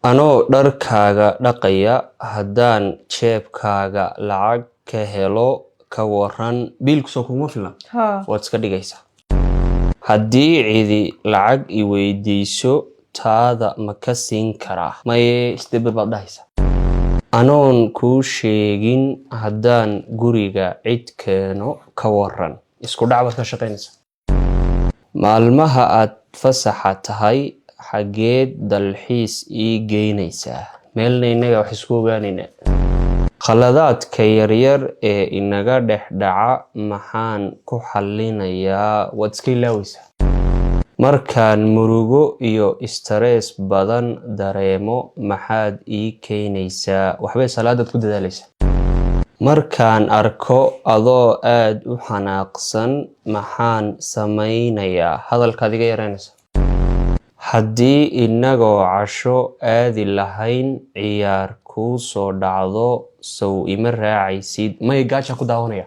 Anoo dharkaaga dhaqaya haddaan jeebkaaga lacag ka helo ka waran biilku soo kuma filan waad iska dhigaysaa. Haddii cidi lacag I weydiiso taada ma ka siin karaa? Maye isdaba baad dhahaysaa. Anoon kuu sheegin haddaan guriga cid keeno ka waran isku dhac baad ka shaqaynaysaa. Maalmaha aad fasaxa tahay xageed dalxiis ii geynaysaa meelna inaga wax isku ogaanayna. Khaladaadka yaryar ee inaga dhex dhaca maxaan ku xallinayaa waad iska ilaawaysaa. Markaan murugo iyo stress badan dareemo maxaad ii keenaysaa waxbay salaadaad ku dadaalaysaa. Markaan arko adoo aad u xanaaqsan maxaan samaynayaa hadalkaad iga yaraynaysaa. Haddii inagoo casho aadi lahayn ciyaar kuu soo dhacdo sow ima raacaysid may gaaja ku daawanaya.